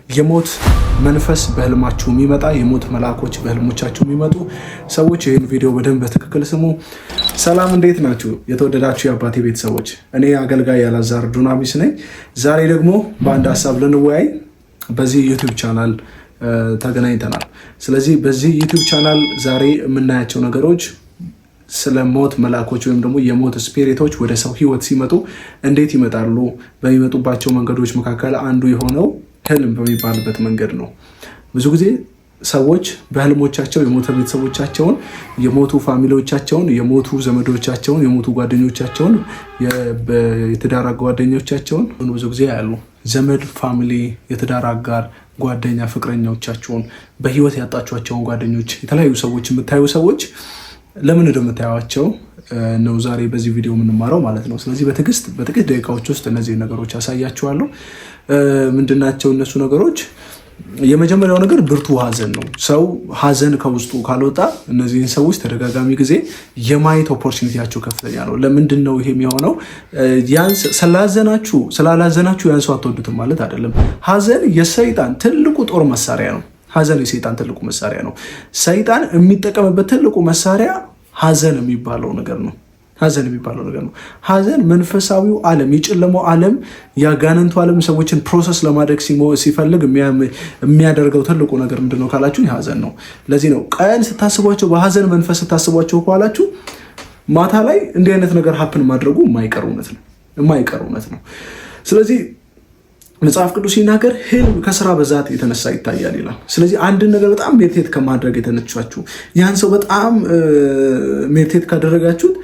የሞት መንፈስ በህልማችሁ የሚመጣ የሞት መልአኮች በህልሞቻችሁ የሚመጡ ሰዎች ይህን ቪዲዮ በደንብ በትክክል ስሙ። ሰላም፣ እንዴት ናችሁ? የተወደዳችሁ የአባቴ ቤተሰቦች፣ እኔ አገልጋይ አላዛር ዱናሚስ ነኝ። ዛሬ ደግሞ በአንድ ሀሳብ ልንወያይ በዚህ ዩቲዩብ ቻናል ተገናኝተናል። ስለዚህ በዚህ ዩቲዩብ ቻናል ዛሬ የምናያቸው ነገሮች ስለ ሞት መልአኮች ወይም ደግሞ የሞት ስፒሪቶች ወደ ሰው ህይወት ሲመጡ እንዴት ይመጣሉ፣ በሚመጡባቸው መንገዶች መካከል አንዱ የሆነው ህልም በሚባልበት መንገድ ነው። ብዙ ጊዜ ሰዎች በህልሞቻቸው የሞቱ ቤተሰቦቻቸውን፣ የሞቱ ፋሚሊዎቻቸውን፣ የሞቱ ዘመዶቻቸውን፣ የሞቱ ጓደኞቻቸውን፣ የትዳር ጓደኞቻቸውን ብዙ ጊዜ ያሉ ዘመድ፣ ፋሚሊ፣ የትዳር አጋር፣ ጓደኛ፣ ፍቅረኞቻቸውን፣ በህይወት ያጣቿቸውን ጓደኞች፣ የተለያዩ ሰዎች የምታዩ ሰዎች ለምን እንደምታዩቸው ነው ዛሬ በዚህ ቪዲዮ የምንማረው ማለት ነው። ስለዚህ በጥቂት ደቂቃዎች ውስጥ እነዚህ ነገሮች ያሳያችኋለሁ። ምንድናቸው እነሱ ነገሮች? የመጀመሪያው ነገር ብርቱ ሀዘን ነው። ሰው ሀዘን ከውስጡ ካልወጣ እነዚህን ሰዎች ተደጋጋሚ ጊዜ የማየት ኦፖርቹኒቲያቸው ከፍተኛ ነው። ለምንድን ነው ይሄ የሚሆነው? ስላላዘናችሁ ያን ሰው አትወዱትም ማለት አይደለም። ሀዘን የሰይጣን ትልቁ ጦር መሳሪያ ነው። ሀዘን የሰይጣን ትልቁ መሳሪያ ነው። ሰይጣን የሚጠቀምበት ትልቁ መሳሪያ ሀዘን የሚባለው ነገር ነው። ሀዘን መንፈሳዊው ዓለም፣ የጨለመው ዓለም፣ የአጋንንቱ ዓለም ሰዎችን ፕሮሰስ ለማድረግ ሲፈልግ የሚያደርገው ትልቁ ነገር ምንድን ነው ካላችሁ ሀዘን ነው። ለዚህ ነው ቀን ስታስቧቸው፣ በሀዘን መንፈስ ስታስቧቸው ካላችሁ ማታ ላይ እንዲህ አይነት ነገር ሀፕን ማድረጉ የማይቀር እውነት ነው። ስለዚህ መጽሐፍ ቅዱስ ሲናገር ህልም ከስራ በዛት የተነሳ ይታያል ይላል። ስለዚህ አንድን ነገር በጣም ሜዲቴት ከማድረግ የተነሳችሁ ያን ሰው በጣም ሜዲቴት ካደረጋችሁት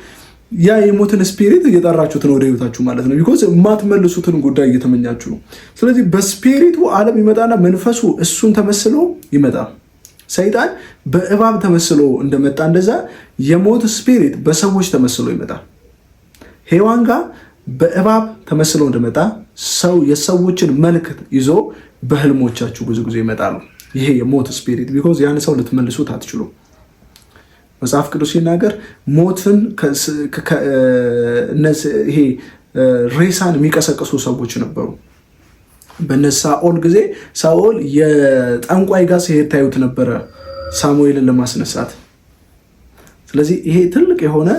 ያ የሞትን ስፒሪት እየጠራችሁት ነው ወደ ህይወታችሁ ማለት ነው። ቢኮዝ የማትመልሱትን ጉዳይ እየተመኛችሁ ነው። ስለዚህ በስፒሪቱ ዓለም ይመጣና መንፈሱ እሱን ተመስሎ ይመጣ። ሰይጣን በእባብ ተመስሎ እንደመጣ እንደዛ የሞት ስፒሪት በሰዎች ተመስሎ ይመጣ። ሔዋን ጋር በእባብ ተመስሎ እንደመጣ ሰው የሰዎችን መልክ ይዞ በህልሞቻችሁ ብዙ ጊዜ ይመጣሉ። ይሄ የሞት ስፒሪት ቢኮዝ ያን ሰው ልትመልሱት አትችሉም። መጽሐፍ ቅዱስ ሲናገር ሞትን ይሄ ሬሳን የሚቀሰቅሱ ሰዎች ነበሩ። በነ ሳኦል ጊዜ ሳኦል የጠንቋይ ጋር ሲሄድ ታዩት ነበረ ሳሙኤልን ለማስነሳት። ስለዚህ ይሄ ትልቅ የሆነ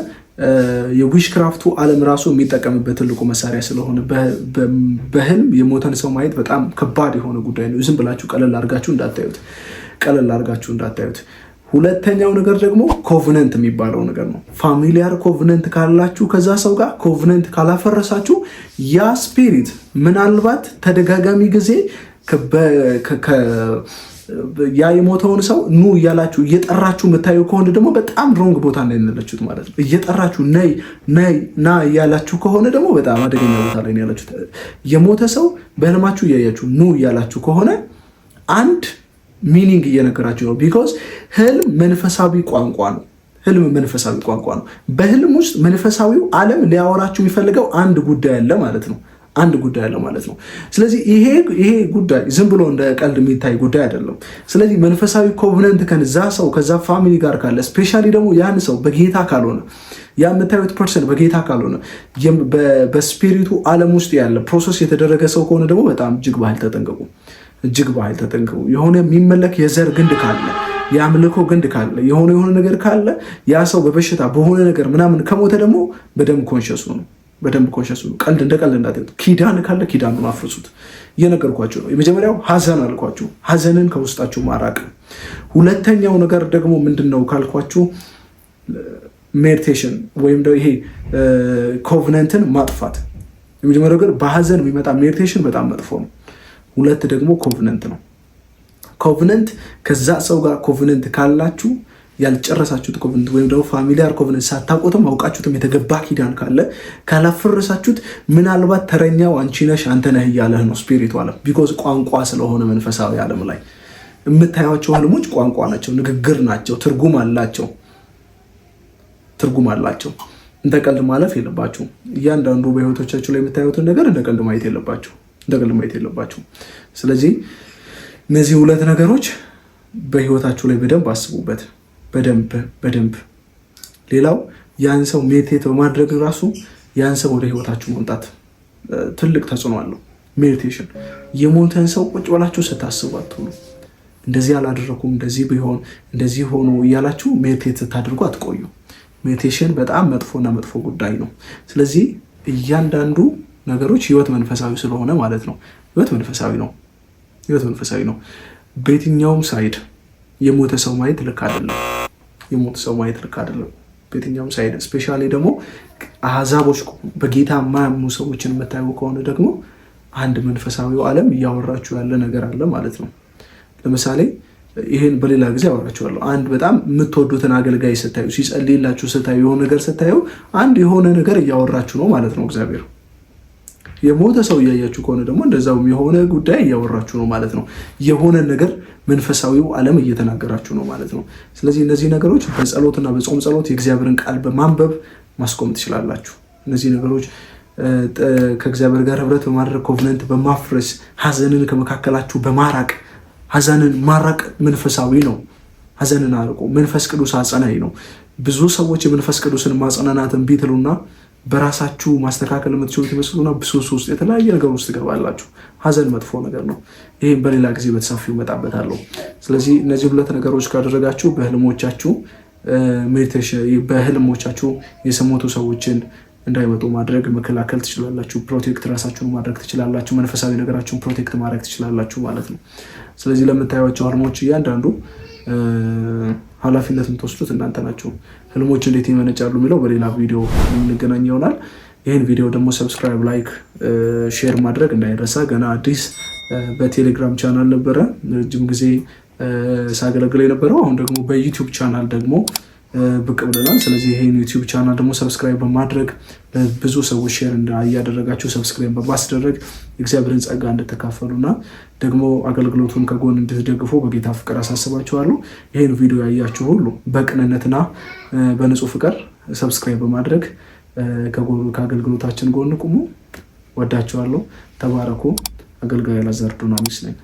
የዊሽክራፍቱ ዓለም ራሱ የሚጠቀምበት ትልቁ መሳሪያ ስለሆነ በህልም የሞተን ሰው ማየት በጣም ከባድ የሆነ ጉዳይ ነው። ዝም ብላችሁ ቀለል አድርጋችሁ እንዳታዩት። ሁለተኛው ነገር ደግሞ ኮቨነንት የሚባለው ነገር ነው። ፋሚሊያር ኮቨነንት ካላችሁ ከዛ ሰው ጋር ኮቨነንት ካላፈረሳችሁ ያ ስፒሪት ምናልባት ተደጋጋሚ ጊዜ ያ የሞተውን ሰው ኑ እያላችሁ እየጠራችሁ የምታዩ ከሆነ ደግሞ በጣም ሮንግ ቦታ ላይ ያላችሁት ማለት ነው። እየጠራችሁ ነይ ና እያላችሁ ከሆነ ደግሞ በጣም አደገኛ ቦታ ላይ ያላችሁት። የሞተ ሰው በህልማችሁ እያያችሁ ኑ እያላችሁ ከሆነ አንድ ሚኒንግ እየነገራችሁ ነው። ቢኮዝ ህልም መንፈሳዊ ቋንቋ ነው። በህልም ውስጥ መንፈሳዊው ዓለም ሊያወራችሁ የሚፈልገው አንድ ጉዳይ አለ ማለት ነው። ስለዚህ ይሄ ጉዳይ ዝም ብሎ እንደ ቀልድ የሚታይ ጉዳይ አይደለም። ስለዚህ መንፈሳዊ ኮቨነንት ከዛ ፋሚሊ ጋር ካለ፣ ስፔሻሊ ደግሞ ያን ሰው በጌታ ካልሆነ፣ ያ የምታዩት ፐርሰን በጌታ ካልሆነ፣ በስፒሪቱ ዓለም ውስጥ ያለ ፕሮሰስ የተደረገ ሰው ከሆነ ደግሞ በጣም እጅግ ባህል ተጠንቀቁ። የሆነ የሚመለክ የዘር ግንድ ካለ፣ የአምልኮ ግንድ ካለ፣ የሆነ ነገር ካለ፣ ያ ሰው በበሽታ በሆነ ነገር ምናምን ከሞተ ደግሞ በደንብ ኮንሸሱ ነው። ቀልድ እንደ ቀልድ እንዳትዩት። ኪዳን ካለ ኪዳኑን አፍርሱት። እየነገርኳችሁ ነው። የመጀመሪያው ሀዘን አልኳችሁ፣ ሀዘንን ከውስጣችሁ ማራቅ። ሁለተኛው ነገር ደግሞ ምንድን ነው ካልኳችሁ ሜዲቴሽን ወይም ይሄ ኮቨነንትን ማጥፋት። የመጀመሪያው ነገር በሀዘን የሚመጣ ሜዲቴሽን በጣም መጥፎ ነው። ሁለት ደግሞ ኮቨነንት ነው። ኮቨነንት ከዛ ሰው ጋር ኮቨነንት ካላችሁ ያልጨረሳችሁት ኮቨነንት ወይም ደግሞ ፋሚሊያር ኮቨነንት ሳታውቁትም አውቃችሁትም የተገባ ኪዳን ካለ ካላፈረሳችሁት ምናልባት ተረኛው አንቺ ነሽ አንተ ነህ እያለህ ነው ስፒሪቱ ዓለም። ቢኮዝ ቋንቋ ስለሆነ መንፈሳዊ ዓለም ላይ የምታዩቸው ህልሞች ቋንቋ ናቸው፣ ንግግር ናቸው፣ ትርጉም አላቸው። እንደ ቀልድ ማለፍ የለባችሁም። እያንዳንዱ በህይወቶቻችሁ ላይ የምታዩትን ነገር እንደ ቀልድ ማየት የለባችሁ። ስለዚህ እነዚህ ሁለት ነገሮች በህይወታችሁ ላይ በደንብ አስቡበት። በደንብ ሌላው ያን ሰው ሜዲቴት በማድረግ ራሱ ያን ሰው ወደ ህይወታችሁ መምጣት ትልቅ ተጽዕኖ አለው። ሜዲቴሽን የሞተን ሰው ቁጭ ብላችሁ ስታስቡ አትሁኑ። እንደዚህ አላደረኩም እንደዚህ ቢሆን እንደዚህ ሆኖ እያላችሁ ሜዲቴት ስታደርጉ አትቆዩ። ሜዲቴሽን በጣም መጥፎ ጉዳይ ነው። ስለዚህ እያንዳንዱ ነገሮች ህይወት መንፈሳዊ ስለሆነ ማለት ነው። ህይወት መንፈሳዊ ነው። በየትኛውም ሳይድ የሞተ ሰው ማየት ልክ አይደለም። በየትኛውም ሳይድ ስፔሻሊ ደግሞ አህዛቦች በጌታ የማያምኑ ሰዎችን የምታዩ ከሆነ ደግሞ አንድ መንፈሳዊው ዓለም እያወራችሁ ያለ ነገር አለ ማለት ነው። ለምሳሌ ይህን በሌላ ጊዜ አወራችኋለሁ። አንድ በጣም የምትወዱትን አገልጋይ ስታዩ፣ ሲጸልይላችሁ ስታዩ፣ የሆነ ነገር ስታዩ አንድ የሆነ ነገር እያወራችሁ ነው ማለት ነው እግዚአብሔር። የሞተ ሰው እያያችሁ ከሆነ ደግሞ እንደዛው የሆነ ጉዳይ እያወራችሁ ነው ማለት ነው። የሆነ ነገር መንፈሳዊው ዓለም እየተናገራችሁ ነው ማለት ነው። ስለዚህ እነዚህ ነገሮች በጸሎትና በጾም ጸሎት የእግዚአብሔርን ቃል በማንበብ ማስቆም ትችላላችሁ። እነዚህ ነገሮች ከእግዚአብሔር ጋር ህብረት በማድረግ ኮቨነንት በማፍረስ ሀዘንን ከመካከላችሁ በማራቅ ሀዘንን ማራቅ መንፈሳዊ ነው። ሀዘንን አርቆ መንፈስ ቅዱስ አጸናኝ ነው። ብዙ ሰዎች የመንፈስ ቅዱስን ማጽናናትን ቢትሉና በራሳችሁ ማስተካከል የምትችሉት ይመስሉና ብሶስ ውስጥ የተለያየ ነገር ውስጥ ትገባላችሁ። ሀዘን መጥፎ ነገር ነው። ይህም በሌላ ጊዜ በተሰፊው እመጣበታለሁ። ስለዚህ እነዚህ ሁለት ነገሮች ካደረጋችሁ በህልሞቻችሁ የሰሞቱ ሰዎችን እንዳይመጡ ማድረግ መከላከል ትችላላችሁ። ፕሮቴክት ራሳችሁን ማድረግ ትችላላችሁ። መንፈሳዊ ነገራችሁን ፕሮቴክት ማድረግ ትችላላችሁ ማለት ነው። ስለዚህ ለምታዩቸው ህልሞች እያንዳንዱ ኃላፊነት የምትወስዱት እናንተ ናችሁ። ህልሞች እንዴት ይመነጫሉ የሚለው በሌላ ቪዲዮ የምንገናኝ ይሆናል። ይህን ቪዲዮ ደግሞ ሰብስክራይብ፣ ላይክ፣ ሼር ማድረግ እንዳይረሳ። ገና አዲስ በቴሌግራም ቻናል ነበረ ረጅም ጊዜ ሳገለግል የነበረው። አሁን ደግሞ በዩቲዩብ ቻናል ደግሞ ብቅ ብለናል። ስለዚህ ይሄን ዩቲዩብ ቻናል ደግሞ ሰብስክራይብ በማድረግ ብዙ ሰዎች ሼር እያደረጋችሁ ሰብስክራይብ በማስደረግ እግዚአብሔርን ጸጋ እንድትካፈሉና ደግሞ አገልግሎቱን ከጎን እንድትደግፉ በጌታ ፍቅር አሳስባችኋለሁ። ይሄን ቪዲዮ ያያችሁ ሁሉ በቅንነትና በንጹህ ፍቅር ሰብስክራይብ በማድረግ ከአገልግሎታችን ጎን ቁሙ። ወዳችኋለሁ። ተባረኩ። አገልጋይ አላዛር ዱናሚስ ነኝ።